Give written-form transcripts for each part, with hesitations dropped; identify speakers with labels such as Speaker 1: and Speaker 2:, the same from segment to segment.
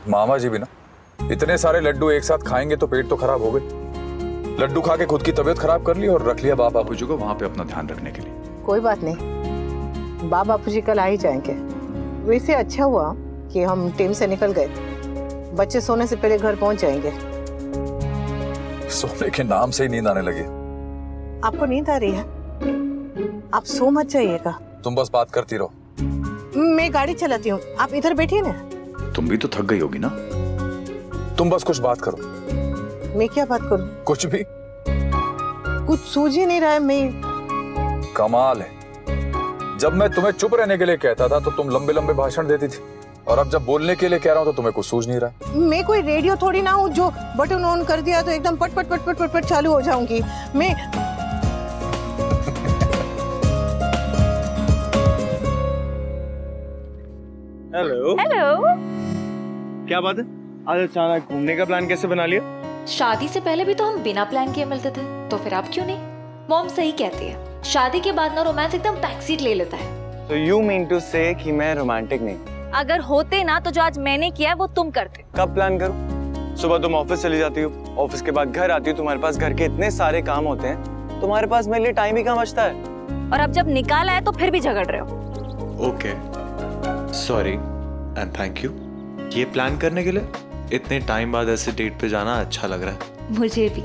Speaker 1: मामा जी भी ना, इतने सारे लड्डू एक साथ खाएंगे तो पेट तो खराब हो गए। लड्डू खा के खुद की तबीयत खराब कर ली और रख लिया बाबू जी को वहां पे अपना ध्यान रखने के लिए।
Speaker 2: कोई बात नहीं, बापू जी कल आ ही जाएंगे। वैसे अच्छा हुआ कि हम टीम से निकल गए, बच्चे सोने से पहले घर पहुंच जाएंगे।
Speaker 1: सोने के नाम से ही नींद आने लगी।
Speaker 2: आपको नींद आ रही है? आप सो मत जाइएगा।
Speaker 1: तुम बस बात करती रहो।
Speaker 2: मैं गाड़ी चलाती हूँ, आप इधर बैठिए ना।
Speaker 1: तुम भी तो थक गई होगी ना, तुम बस कुछ बात करो।
Speaker 2: मैं क्या बात करूँ?
Speaker 1: कुछ भी।
Speaker 2: कुछ सूझ ही नहीं रहा है। मैं
Speaker 1: कमाल है, जब मैं तुम्हें चुप रहने के लिए कहता था तो तुम लंबे लंबे भाषण देती थी, और अब जब बोलने के लिए कह रहा हूँ तो तुम्हें कुछ सूझ नहीं रहा।
Speaker 2: मैं कोई रेडियो थोड़ी ना हूँ जो बटन ऑन कर दिया तो एकदम पट पट पट पट पट पट चालू हो जाऊंगी। मैं
Speaker 3: हेलो
Speaker 4: हेलो।
Speaker 3: क्या बात है, आज अचानक घूमने का प्लान कैसे बना लिया?
Speaker 4: शादी से पहले भी तो हम बिना प्लान किए मिलते थे, तो फिर आप क्यों नहीं? मॉम सही कहती है, शादी के बाद ना रोमांस एकदम बैक सीट ले लेता है।
Speaker 3: So you mean to say कि मैं रोमांटिक नहीं?
Speaker 5: अगर होते ना तो जो आज मैंने किया है वो तुम करते।
Speaker 3: कब प्लान करूं? सुबह तुम ऑफिस चली जाती हो, ऑफिस के बाद घर आती हो, तुम्हारे पास घर के इतने सारे काम होते हैं, तुम्हारे पास मेरे लिए टाइम ही कहाँ बचता है।
Speaker 5: और अब जब निकाला है तो फिर भी झगड़ रहे हो।
Speaker 6: Okay, sorry and thank you. ये प्लान करने के लिए इतने टाइम बाद ऐसे डेट पे जाना अच्छा लग रहा है।
Speaker 4: मुझे भी।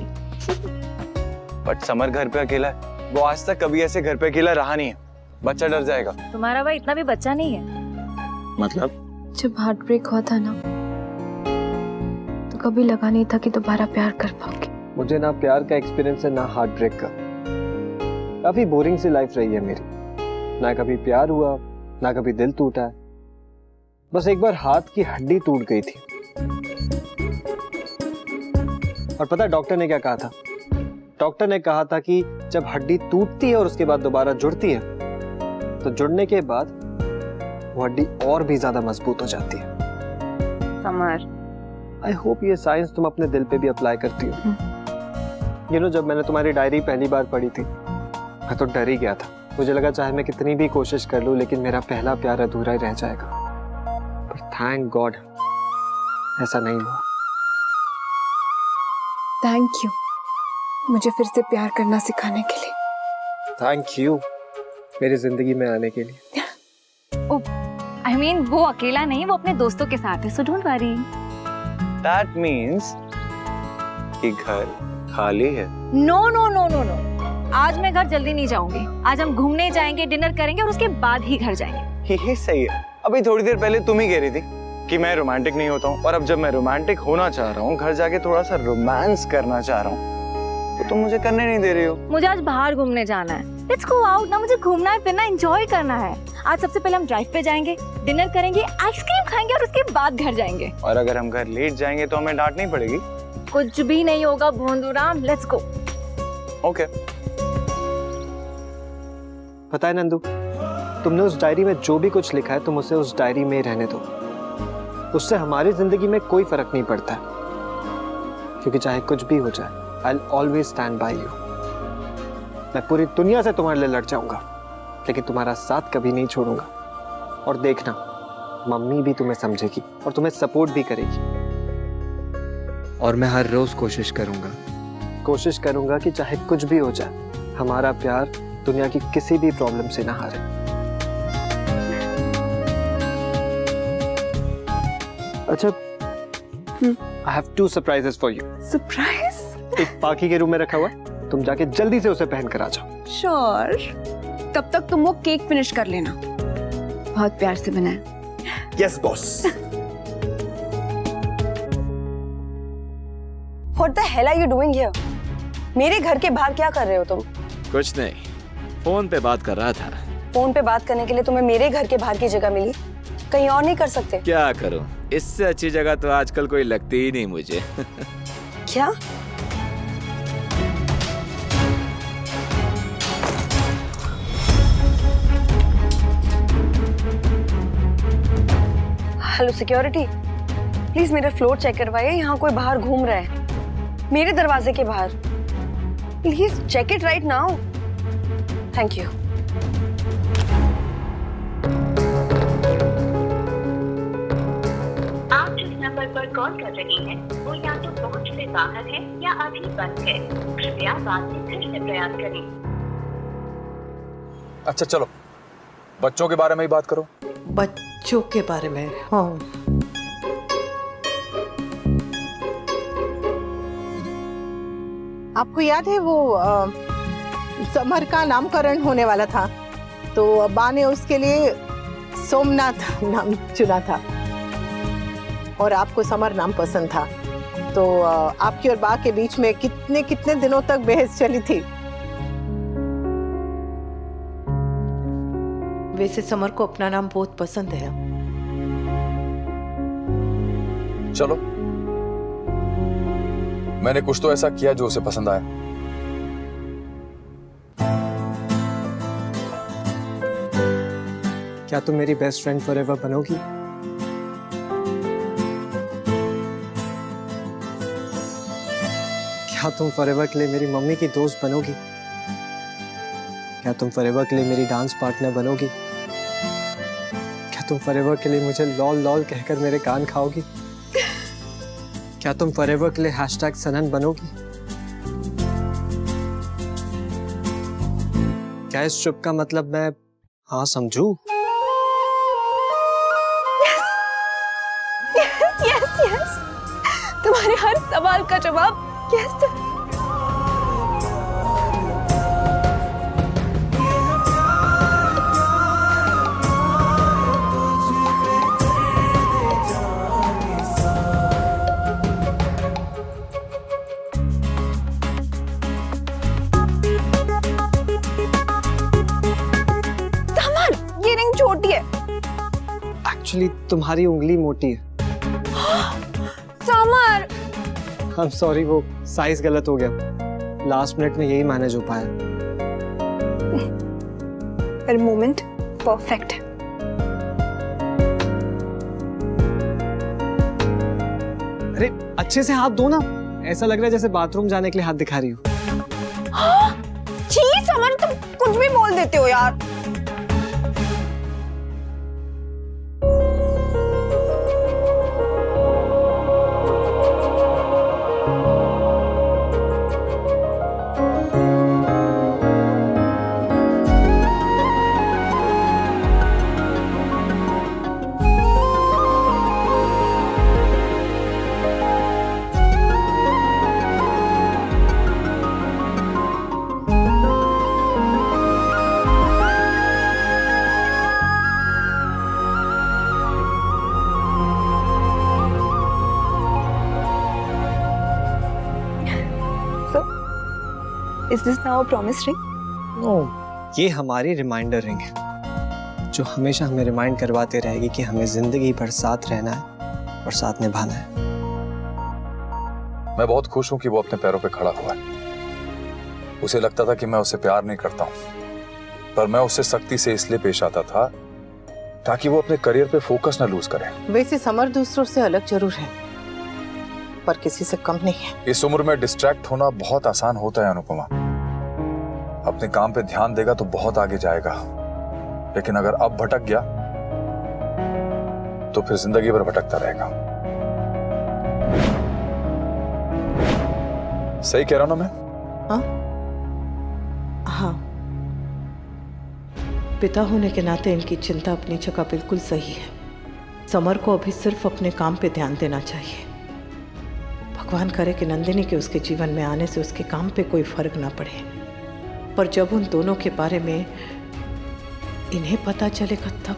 Speaker 3: बट समर घर पे अकेला है, वो आज तक कभी ऐसे घर पे अकेला रहा नहीं है, बच्चा डर जाएगा।
Speaker 5: तुम्हारा भाई इतना भी बच्चा नहीं है।
Speaker 3: मतलब?
Speaker 7: जब हार्ट ब्रेक हुआ था ना, तो कभी लगा नहीं था कि दोबारा प्यार कर पाओगे।
Speaker 8: मुझे ना प्यार का एक्सपीरियंस है ना हार्ट ब्रेक का। काफी बोरिंग सी लाइफ रही है मेरी, ना कभी प्यार हुआ ना कभी दिल टूटा है। बस एक बार हाथ की हड्डी टूट गई थी, और पता है डॉक्टर ने क्या कहा था? डॉक्टर ने कहा था कि जब हड्डी टूटती है और उसके बाद दोबारा जुड़ती है, तो जुड़ने के बाद वो हड्डी और भी ज्यादा मजबूत हो जाती है।
Speaker 5: समर,
Speaker 8: आई होप ये साइंस तुम अपने दिल पे भी अप्लाई करती हो। यू नो, जब मैंने तुम्हारी डायरी पहली बार पढ़ी थी, मैं तो डर ही गया था। मुझे लगा चाहे मैं कितनी भी कोशिश कर लूं, लेकिन मेरा पहला प्यार अधूरा ही रह जाएगा। पर थैंक गॉड ऐसा नहीं हुआ।
Speaker 7: थैंक यू मुझे फिर से प्यार करना सिखाने के लिए।
Speaker 8: थैंक यू मेरी जिंदगी में आने के लिए।
Speaker 5: I mean, वो अकेला नहीं, वो अपने दोस्तों के साथ है, so don't worry.
Speaker 3: That means कि घर खाली है।
Speaker 5: No, no, no, no, no. आज मैं घर जल्दी नहीं जाऊंगी। आज हम घूमने जाएंगे, डिनर करेंगे और उसके बाद ही घर जाएंगे।
Speaker 3: ये सही है। अभी थोड़ी देर पहले तुम ही कह रही थी कि मैं रोमांटिक नहीं होता हूँ, और अब जब मैं रोमांटिक होना चाह रहा हूँ, घर जाके थोड़ा सा रोमांस करना चाह रहा हूँ, तो तुम मुझे करने नहीं दे रही हो।
Speaker 5: मुझे आज बाहर घूमने जाना है। लेट्स गो आउट ना, मुझे घूमना है, फिरना, एंजॉय करना है। आज सबसे पहले हम ड्राइव पे जाएंगे, डिनर करेंगे, आइसक्रीम खाएंगे और उसके बाद घर जाएंगे।
Speaker 3: और अगर हम घर लेट जाएंगे तो हमें डांट नहीं पड़ेगी?
Speaker 5: कुछ भी नहीं होगा भोंदूराम, लेट्स गो।
Speaker 3: ओके।
Speaker 8: पता है नंदू, तुमने उस डायरी में जो भी कुछ लिखा है तुम उसे उस डायरी में ही रहने दो। उससे हमारी जिंदगी में कोई फर्क नहीं पड़ता है, क्योंकि चाहे कुछ भी हो जाए, I'll always stand by you. मैं पूरी दुनिया से तुम्हारे लिए लड़ जाऊंगा, लेकिन तुम्हारा साथ कभी नहीं छोड़ूंगा। और देखना, मम्मी भी तुम्हें समझेगी और तुम्हें सपोर्ट भी करेगी। और मैं हर रोज कोशिश करूंगा कि चाहे कुछ भी हो जाए, हमारा प्यार दुनिया की किसी भी प्रॉब्लम से ना हारे। अच्छा, I have 2 surprises for you.
Speaker 7: Surprise?
Speaker 8: एक पाखी के रूम में रखा हुआ, तुम जाके जल्दी से उसे पहन कर आ जाओ।
Speaker 7: श्योर। तब तक तुम वो केक फिनिश कर लेना, बहुत प्यार से बनाया।
Speaker 8: Yes boss.
Speaker 9: What the hell are you doing here? मेरे घर के बाहर क्या कर रहे हो तुम?
Speaker 6: कुछ नहीं, फोन पे बात कर रहा था।
Speaker 9: फोन पे बात करने के लिए तुम्हें मेरे घर के बाहर की जगह मिली, कहीं और नहीं कर सकते?
Speaker 6: क्या करूं, इससे अच्छी जगह तो आजकल कोई लगती ही नहीं मुझे।
Speaker 9: क्या? हेलो सिक्योरिटी, प्लीज मेरा फ्लोर चेक करवाइए, यहाँ कोई बाहर घूम रहा है मेरे दरवाजे के बाहर। Please check it right now. Thank you.
Speaker 10: आप जिस नंबर पर कॉल कर रही हैं वो या तो पहुंच से बाहर है या अभी बंद है। कृपया बाद में फिर से प्रयास करें।
Speaker 1: अच्छा चलो, बच्चों के बारे में ही बात करो।
Speaker 2: बच्चों के बारे में, हाँ। आपको याद है वो समर का नामकरण होने वाला था, तो बा ने उसके लिए सोमनाथ नाम चुना था और आपको समर नाम पसंद था, तो आपकी और बा के बीच में कितने कितने दिनों तक बहस चली थी। वैसे समर को अपना नाम बहुत पसंद है।
Speaker 1: चलो, मैंने कुछ तो ऐसा किया जो उसे पसंद आया।
Speaker 8: क्या तुम मेरी बेस्ट फ्रेंड फॉरएवर बनोगी? क्या तुम फॉरएवर के लिए मेरी मम्मी की दोस्त बनोगी? क्या तुम फॉरएवर के लिए मेरी डांस पार्टनर बनोगी? क्या तुम फॉरएवर के लिए मुझे लॉल लॉल कहकर मेरे कान खाओगी? क्या तुम फॉरएवर के लिए #सनन बनोगी? क्या इस चुप का मतलब मैं हाँ समझू?
Speaker 9: यस, तुम्हारे हर सवाल का जवाब यस। ये रिंग छोटी है।
Speaker 8: एक्चुअली तुम्हारी उंगली मोटी है।
Speaker 9: समर,
Speaker 8: आई एम सॉरी, वो साइज गलत हो गया। लास्ट मिनट में यही मैनेज हो पाया।
Speaker 9: पर मोमेंट परफेक्ट।
Speaker 8: अरे अच्छे से हाथ धो ना, ऐसा लग रहा है जैसे बाथरूम जाने के लिए हाथ दिखा रही हो।
Speaker 9: छी समर, तुम कुछ भी बोल देते हो यार। Is this now a promise ring?
Speaker 8: ये हमारी रिमाइंडर रिंग है, जो हमेशा हमें रिमाइंड करवाते रहेगी कि हमें जिंदगी भर साथ रहना है और साथ निभाना है।
Speaker 1: मैं बहुत खुश हूं कि वो अपने पैरों पे खड़ा हुआ है। उसे लगता था कि मैं उसे प्यार नहीं करता हूं, पर मैं उससे सख्ती से इसलिए पेश आता था ताकि वो अपने करियर पे फोकस न लूज करे।
Speaker 2: वैसे समर दूसरों से अलग जरूर है, पर किसी से कम नहीं है।
Speaker 1: इस उम्र में डिस्ट्रैक्ट होना बहुत आसान होता है अनुपमा। अपने काम पे ध्यान देगा तो बहुत आगे जाएगा, लेकिन अगर अब भटक गया तो फिर जिंदगी भर भटकता रहेगा। सही कह रहा हूं ना मैं?
Speaker 2: हाँ, पिता होने के नाते इनकी चिंता अपनी जगह बिल्कुल सही है। समर को अभी सिर्फ अपने काम पे ध्यान देना चाहिए। भगवान करे कि नंदिनी के उसके जीवन में आने से उसके काम पे कोई फर्क ना पड़े, पर जब उन दोनों के बारे में इन्हें पता चलेगा तब।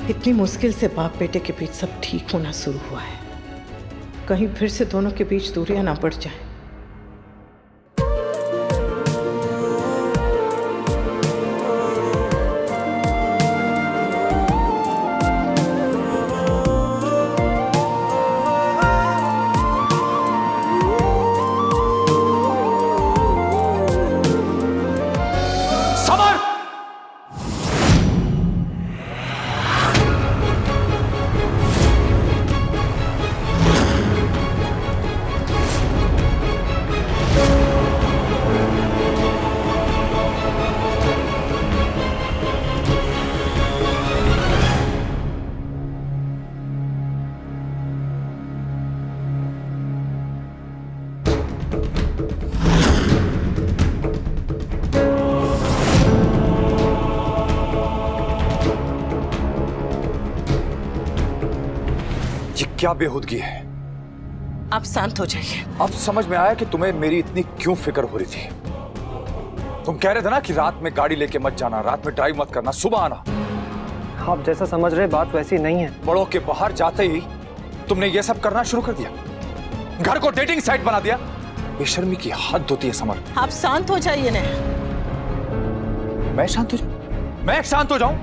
Speaker 2: इतनी मुश्किल से बाप बेटे के बीच सब ठीक होना शुरू हुआ है, कहीं फिर से दोनों के बीच दूरियां ना बढ़ जाएं।
Speaker 1: ये क्या बेहूदगी है?
Speaker 2: आप शांत हो जाइए।
Speaker 1: अब समझ में आया कि तुम्हें मेरी इतनी क्यों फिक्र हो रही थी। तुम कह रहे थे ना कि रात में गाड़ी लेके मत जाना, रात में ड्राइव मत करना, सुबह आना।
Speaker 8: आप जैसा समझ रहे बात वैसी नहीं है।
Speaker 1: बड़ों के बाहर जाते ही तुमने ये सब करना शुरू कर दिया, घर को डेटिंग साइट बना दिया। बेशर्मी की हद होती है समर।
Speaker 2: आप शांत हो जाइए ना।
Speaker 1: मैं शांत हो जाऊं? मैं शांत हो जाऊं?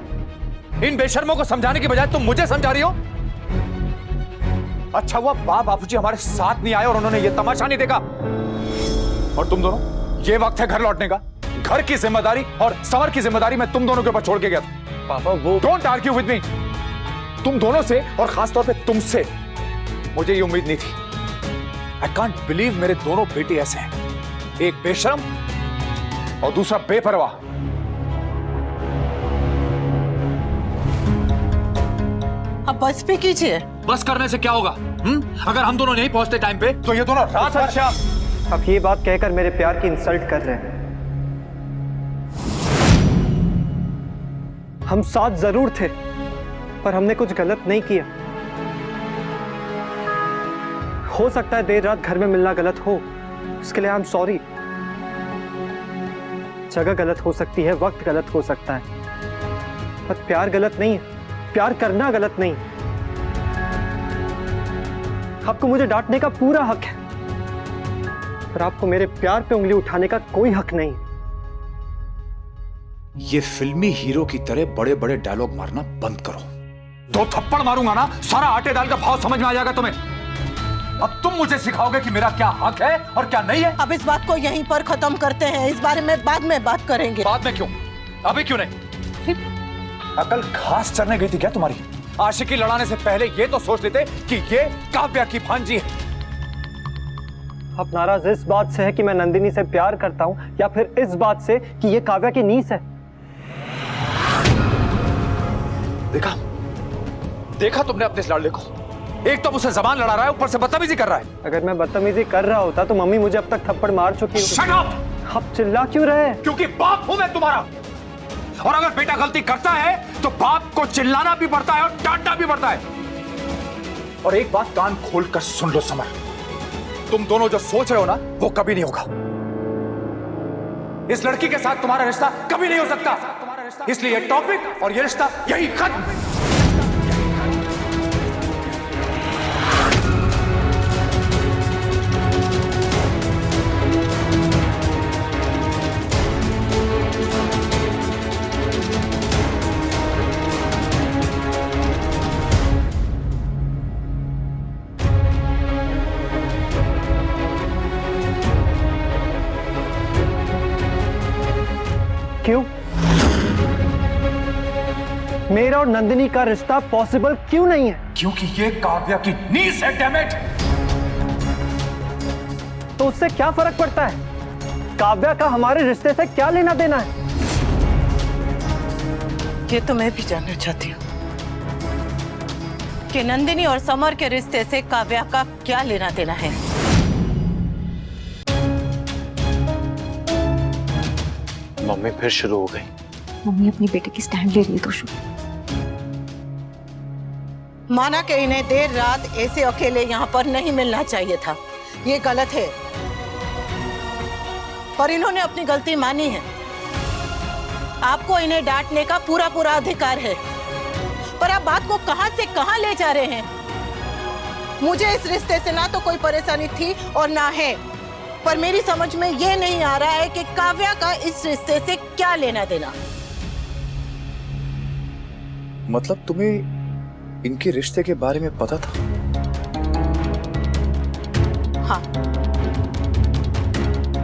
Speaker 1: इन बेशर्मों को समझाने की बजाय तुम मुझे समझा रही हो। अच्छा हुआ बापूजी हमारे साथ नहीं आए और उन्होंने ये तमाशा नहीं देखा। और तुम दोनों, ये वक्त है घर लौटने का। घर की जिम्मेदारी और समर की जिम्मेदारी मैं तुम दोनों के ऊपर छोड़ के गया था।
Speaker 8: पापा वो
Speaker 1: डोंट आर्ग्यू विद मी। तुम दोनों से और खासतौर पे तुमसे मुझे ये उम्मीद नहीं थी। आई कांट बिलीव मेरे दोनों बेटे ऐसे हैं, एक बेशर्म और दूसरा बेपरवाह।
Speaker 2: अब बस भी कीजिए।
Speaker 1: बस करने से क्या होगा? अगर हम दोनों नहीं पहुंचते टाइम पे तो ये दोनों रात भर।
Speaker 8: आप ये बात कहकर मेरे प्यार की इंसल्ट कर रहे हैं। हम साथ जरूर थे, पर हमने कुछ गलत नहीं किया। हो सकता है देर रात घर में मिलना गलत हो, उसके लिए आई एम सॉरी। जगह गलत हो सकती है, वक्त गलत हो सकता है, पर प्यार गलत नहीं है। प्यार करना गलत नहीं। आपको मुझे डांटने का पूरा हक है, पर आपको मेरे प्यार पे उंगली उठाने का कोई हक नहीं।
Speaker 1: ये फिल्मी हीरो की तरह बड़े बड़े डायलॉग मारना बंद करो। दो थप्पड़ मारूंगा ना, सारा आटे दाल का भाव समझ में आ जाएगा तुम्हें। अब तुम मुझे सिखाओगे कि मेरा क्या हक है और क्या नहीं है।
Speaker 2: अब इस बात को यहीं पर खत्म करते हैं, इस बारे में बाद में बात करेंगे।
Speaker 1: बाद में क्यों? अभी क्यों नहीं? अकल घास चरने गई थी क्या तुम्हारी? आशिकी लड़ाने से पहले ये तो सोच लेते कि ये काव्या की भांजी है।
Speaker 8: आप नाराज इस बात से है कि मैं नंदिनी से प्यार करता हूं, या फिर इस बात से कि ये काव्या की नीस है?
Speaker 1: देखा देखा तुमने अपने इस लाडले को। एक तो मुझसे जबान लड़ा रहा है, ऊपर से बदतमीजी कर रहा है।
Speaker 8: अगर मैं बदतमीजी कर रहा होता तो मम्मी मुझे अब तक थप्पड़ मार चुकी होती।
Speaker 1: Shut up!
Speaker 8: आप चिल्ला क्यों रहे हैं?
Speaker 1: क्योंकि बाप हूं मैं तुम्हारा, और अगर बेटा गलती करता है तो बाप को चिल्लाना भी पड़ता है और डांटना भी पड़ता है। और एक बात कान खोलकर सुन लो समर, तुम दोनों जो सोच रहे हो ना, वो कभी नहीं होगा। इस लड़की के साथ तुम्हारा रिश्ता कभी नहीं हो सकता, इसलिए ये टॉपिक और ये रिश्ता यही खत्म।
Speaker 8: क्यों? मेरा और नंदिनी का रिश्ता पॉसिबल क्यों नहीं है?
Speaker 1: क्योंकि ये काव्या की नीस है, डैम इट।
Speaker 8: तो उससे क्या फर्क पड़ता है? काव्या का हमारे रिश्ते से क्या लेना देना है?
Speaker 2: ये तो मैं भी जानना चाहती हूँ कि नंदिनी और समर के रिश्ते से काव्या का क्या लेना देना है।
Speaker 6: मम्मी फिर शुरू हो गई।
Speaker 5: मम्मी अपनी बेटे की स्टैंड ले रही है तो
Speaker 2: माना कि इन्हें देर रात ऐसे अकेले यहाँ पर नहीं मिलना चाहिए था, ये गलत है, पर इन्होंने अपनी गलती मानी है। आपको इन्हें डांटने का पूरा पूरा अधिकार है, पर आप बात को कहां से कहां ले जा रहे हैं। मुझे इस रिश्ते से ना तो कोई परेशानी थी और ना है, पर मेरी समझ में ये नहीं आ रहा है कि काव्या का इस रिश्ते से क्या लेना देना।
Speaker 1: मतलब तुम्हें इनके रिश्ते के बारे में पता था?
Speaker 2: हाँ,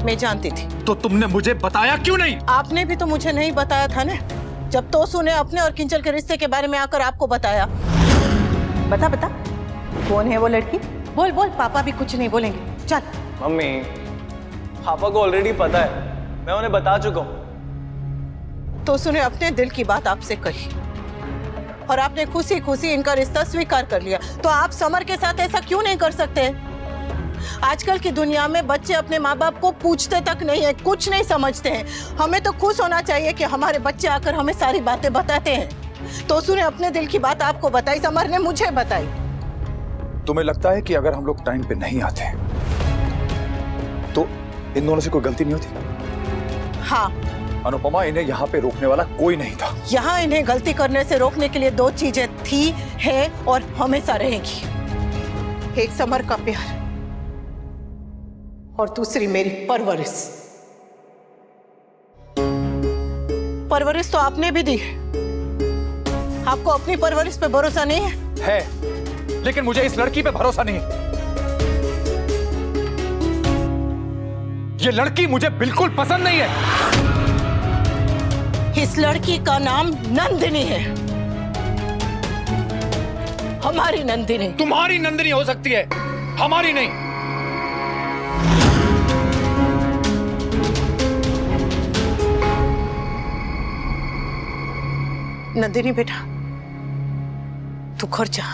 Speaker 2: मैं जानती थी।
Speaker 1: तो तुमने मुझे बताया क्यों नहीं?
Speaker 2: आपने भी तो मुझे नहीं बताया था ना, जब तोसू ने अपने और किंचल के रिश्ते के बारे में आकर आपको बताया। बता बता, कौन है वो लड़की? बोल बोल, पापा भी कुछ नहीं बोलेंगे। चल।
Speaker 3: मम्मी, पापा को ऑलरेडी पता है, मैं उन्हें बता चुका हूँ।
Speaker 2: तोसू ने अपने दिल की बात आपसे कही और आपने खुशी खुशी इनका रिश्ता स्वीकार कर लिया। तो आप समर के साथ ऐसा क्यों नहीं कर सकते? आजकल की दुनिया में बच्चे अपने माँ बाप को पूछते तक नहीं है, कुछ नहीं समझते हैं। हमें तो खुश होना चाहिए कि हमारे बच्चे आकर हमें सारी बातें बताते हैं। तोसू ने अपने दिल की बात आपको बताई, समर ने मुझे बताई।
Speaker 1: तुम्हें लगता है कि अगर हम लोग टाइम पे नहीं आते तो इन दोनों से कोई गलती नहीं होती?
Speaker 2: हाँ,
Speaker 1: अनुपमा, इन्हें यहाँ पे रोकने वाला कोई नहीं था।
Speaker 2: यहाँ इन्हें गलती करने से रोकने के लिए दो चीजें थी, है और हमेशा रहेंगी। एक समर का प्यार और दूसरी मेरी परवरिश। परवरिश तो आपने भी दी। आपको अपनी परवरिश पे भरोसा नहीं है?
Speaker 1: लेकिन मुझे इस लड़की पे भरोसा नहीं है। ये लड़की मुझे बिल्कुल पसंद नहीं है।
Speaker 2: इस लड़की का नाम नंदिनी है, हमारी नंदिनी।
Speaker 1: तुम्हारी नंदिनी हो सकती है, हमारी नहीं।
Speaker 2: नंदिनी बेटा, तू घर जा।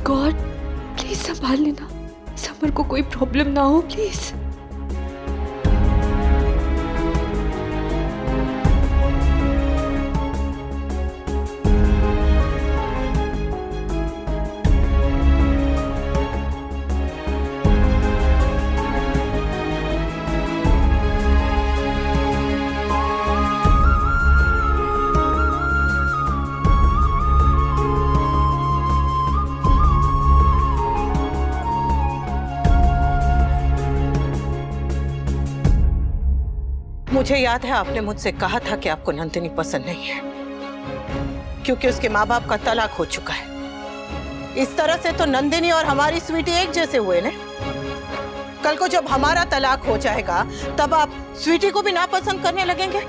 Speaker 7: गॉड, प्लीज संभाल लेना, समर को कोई प्रॉब्लम ना हो प्लीज।
Speaker 2: मुझे याद है आपने मुझसे कहा था कि आपको नंदिनी पसंद नहीं है क्योंकि उसके माँ बाप का तलाक हो चुका है। इस तरह से तो नंदिनी और हमारी स्वीटी एक जैसे हुए ने। कल को जब हमारा तलाक हो जाएगा तब आप स्वीटी को भी नापसंद करने लगेंगे।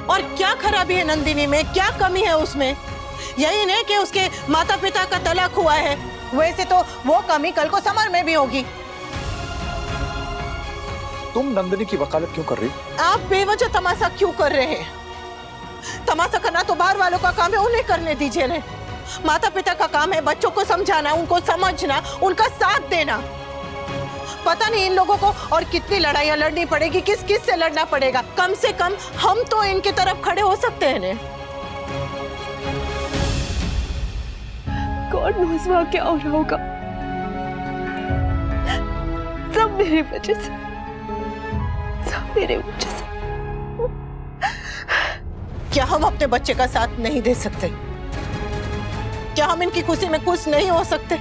Speaker 2: और क्या खराबी है नंदिनी में, क्या कमी है उसमें? यही नहीं कि उसके माता पिता का तलाक हुआ है, वैसे तो वो कमी कल को समर में भी होगी।
Speaker 1: तुम नंदिनी की वकालत क्यों कर रही?
Speaker 2: आप बेवजह तमाशा क्यों कर रहे हैं? तमाशा करना तो बाहर वालों का काम है, उन्हें करने दीजिए ना। माता पिता का काम है बच्चों को समझाना, उनको समझना, उनका साथ देना। पता नहीं इन लोगों को और कितनी लड़ाइयां लड़नी पड़ेगी, किस किस से लड़ना पड़ेगा। कम से कम हम तो इनकी तरफ खड़े हो सकते हैं ना।
Speaker 7: गॉड नोज़ वहाँ क्या हो रहा होगा, सब मेरी वजह से, सब मेरे वजह से।
Speaker 2: क्या हम अपने बच्चे का साथ नहीं दे सकते? क्या हम इनकी खुशी में खुश नहीं हो सकते?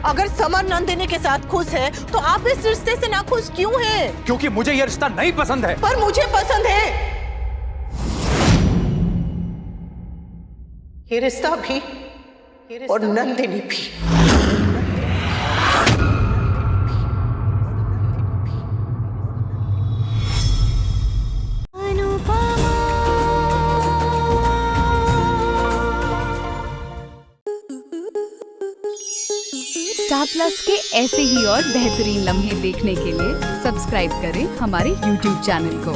Speaker 2: अगर समर नंदिनी के साथ खुश है तो आप इस रिश्ते से नाखुश क्यों हैं?
Speaker 1: क्योंकि मुझे यह रिश्ता नहीं पसंद है।
Speaker 2: पर मुझे पसंद है। ये रिश्ता भी और नंदिनी भी।
Speaker 11: स्टार प्लस के ऐसे ही और बेहतरीन लम्हे देखने के लिए सब्सक्राइब करें हमारे YouTube चैनल को।